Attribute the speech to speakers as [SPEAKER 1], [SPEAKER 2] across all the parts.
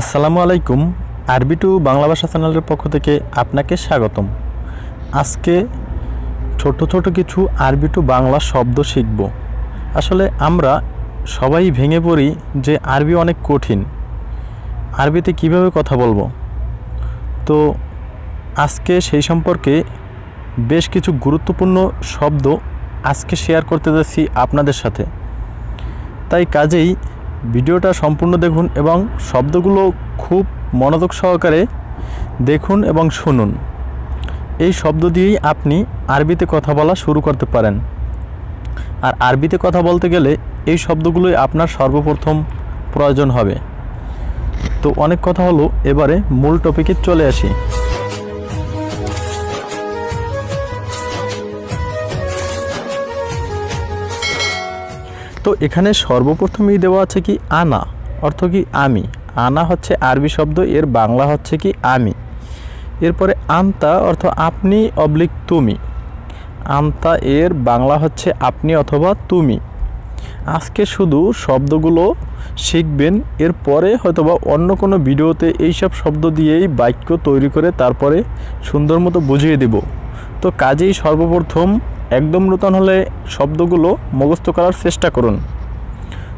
[SPEAKER 1] আসসালামু আলাইকুম। আরবি টু বাংলা ভাষা চ্যানেলের পক্ষ থেকে আপনাকে স্বাগতম। আজকে ছোট ছোট কিছু আরবি টু বাংলা শব্দ শিখব। আসলে আমরা সবাই ভেঙে পড়ি যে আরবি অনেক কঠিন, আরবিতে কিভাবে কথা বলবো। তো আজকে সেই সম্পর্কে বেশ কিছু গুরুত্বপূর্ণ শব্দ আজকে শেয়ার করতে যাচ্ছি আপনাদের সাথে। তাই কাজেই ভিডিওটা সম্পূর্ণ দেখুন এবং শব্দগুলো খুব মনোযোগ সহকারে দেখুন এবং শুনুন। এই শব্দ দিয়েই আপনি আরবিতে কথা বলা শুরু করতে পারেন। আর আরবিতে কথা বলতে গেলে এই শব্দগুলোই আপনার সর্বপ্রথম প্রয়োজন হবে। তো অনেক কথা হলো, এবারে মূল টপিকে চলে আসি। তো এখানে সর্বপ্রথমেই দেওয়া আছে কি আনা, অর্থ কি আমি। আনা হচ্ছে আরবি শব্দ, এর বাংলা হচ্ছে কি আমি। এরপরে আন্তা অর্থ আপনি অবলিক তুমি। আন্তা এর বাংলা হচ্ছে আপনি অথবা তুমি। আজকে শুধু শব্দগুলো শিখবেন, এরপরে হয়তোবা অন্য কোনো ভিডিওতে এইসব শব্দ দিয়েই বাক্য তৈরি করে তারপরে সুন্দর মতো বুঝিয়ে দেব। তো কাজেই সর্বপ্রথম একদম নতুন হলে শব্দগুলো মুখস্থ করার চেষ্টা করুন।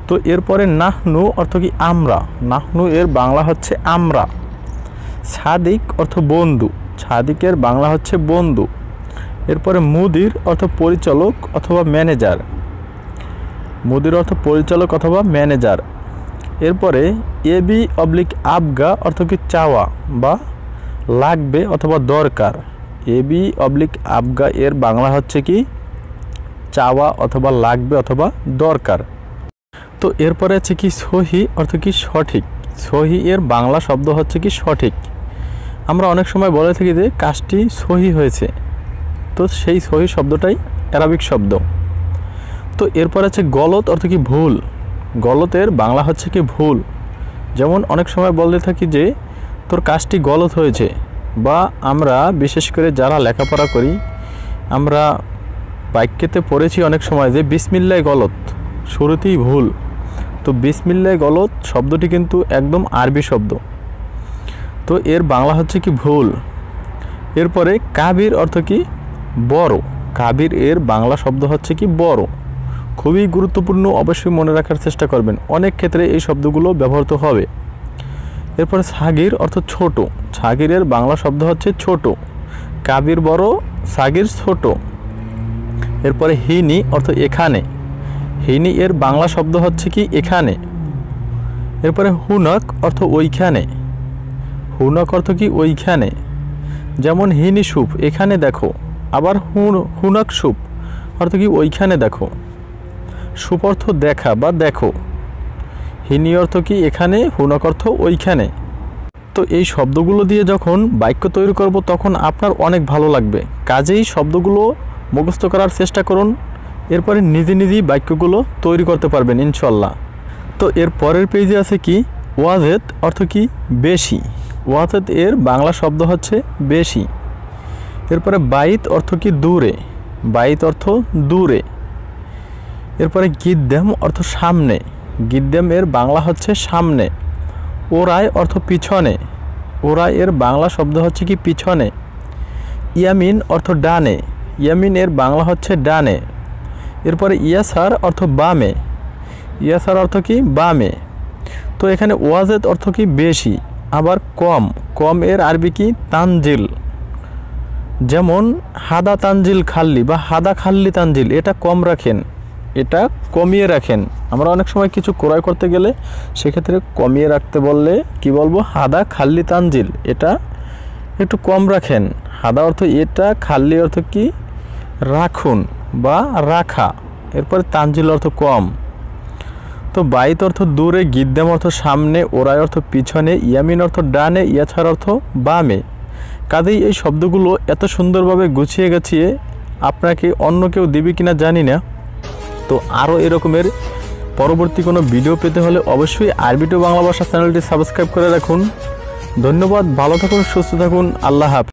[SPEAKER 1] তো এরপরে নাহনু অর্থ কি আমরা। নাহনু এর বাংলা হচ্ছে আমরা। সাদিক অর্থ বন্ধু। সাদিকের বাংলা হচ্ছে বন্ধু। এরপরে মুদির অর্থ পরিচালক অথবা ম্যানেজার। মুদির অর্থ পরিচালক অথবা ম্যানেজার। এরপরে এবি অবলিক আবগা অর্থ কি চাওয়া বা লাগবে অথবা দরকার। এবি অবলিক আবগা এর বাংলা হচ্ছে কি চাওয়া অথবা লাগবে অথবা দরকার। তো এরপরে আছে কি সহি অর্থ কি সঠিক। সহি এর বাংলা শব্দ হচ্ছে কি সঠিক। আমরা অনেক সময় বলে থাকি যে কাজটি সহি হয়েছে, তো সেই সহি শব্দটাই আরবিক শব্দ। তো এরপর আছে গলত অর্থ কি ভুল। গলতের বাংলা হচ্ছে কি ভুল। যেমন অনেক সময় বলতে থাকি যে তোর কাজটি গলত হয়েছে, বা আমরা বিশেষ করে যারা লেখাপড়া করি আমরা বাক্যেতে পড়েছি অনেক সময় যে বিসমিল্লাহ গলত, শুরুতেই ভুল। তো বিসমিল্লাহ গলত শব্দটি কিন্তু একদম আরবি শব্দ, তো এর বাংলা হচ্ছে কি ভুল। এরপরে কাবির অর্থ কি বড়। কাবির এর বাংলা শব্দ হচ্ছে কি বড়। খুবই গুরুত্বপূর্ণ, অবশ্যই মনে রাখার চেষ্টা করবেন, অনেক ক্ষেত্রে এই শব্দগুলো ব্যবহৃত হবে। এরপরে সাগির অর্থ ছোট। সাগিরের বাংলা শব্দ হচ্ছে ছোট। কাবির বড়, সাগির ছোট। এরপরে হিনি অর্থ এখানে। হিনি এর বাংলা শব্দ হচ্ছে কি এখানে। এরপরে হুনক অর্থ ওইখানে। হুনক অর্থ কি ওইখানে। যেমন হিনি সুপ এখানে দেখো, আবার হুনক সুপ অর্থ কি ওইখানে দেখো। সুপ অর্থ দেখা বা দেখো। হিনি অর্থ কি এখানে, হুনক অর্থ ওইখানে। তো এই শব্দগুলো দিয়ে যখন বাক্য তৈরি করব তখন আপনার অনেক ভালো লাগবে। কাজেই শব্দগুলো মুখস্থ করার চেষ্টা করুন, এরপরে নিজে নিজেই বাক্যগুলো তৈরি করতে পারবেন ইনশাল্লাহ। তো এর পরের পেজে আছে কি ওয়াজেদ অর্থ কি বেশি। ওয়াজেদ এর বাংলা শব্দ হচ্ছে বেশি। এরপরে বাইত অর্থ কি দূরে। বাইত অর্থ দূরে। এরপরে গিদ্দাম অর্থ সামনে। গিদ্দাম এর বাংলা হচ্ছে সামনে। ওরাই অর্থ পিছনে। ওরাই এর বাংলা শব্দ হচ্ছে কি পিছনে। ইয়ামিন অর্থ ডানে। ইয়ামিন এর বাংলা হচ্ছে ডানে। এরপরে ইয়াসার অর্থ বামে। ইয়াসার অর্থ কি বামে। তো এখানে ওয়াজেদ অর্থ কি বেশি, আবার কম। কম এর আরবি কি তানজিল। যেমন হাদা তানজিল খাল্লি বা হাদা খাল্লি তানজিল, এটা কম রাখেন, এটা কমিয়ে রাখেন। আমরা অনেক সময় কিছু ক্রয় করতে গেলে সেক্ষেত্রে কমিয়ে রাখতে বললে কি বলবো, হাদা খাল্লি তানজিল, এটা একটু কম রাখেন। হাদা অর্থ এটা, খাল্লি অর্থ কি রাখুন বা রাখা। এরপরে তানজিল অর্থ কম। তো বাইত অর্থ দূরে, গিদ্দাম অর্থ সামনে, ওরাই অর্থ পিছনে, ইয়ামিন অর্থ ডানে, ইয়াছার অর্থ বামে। কাজেই এই শব্দগুলো এত সুন্দরভাবে গুছিয়ে গাছিয়ে আপনাকে অন্য কেউ দেবে কিনা জানি না। তো আরও এরকমের পরবর্তী কোনো ভিডিও পেতে হলে অবশ্যই আরবি টু বাংলা ভাষা চ্যানেলটি সাবস্ক্রাইব করে রাখুন। ধন্যবাদ, ভালো থাকুন, সুস্থ থাকুন, আল্লাহ হাফেজ।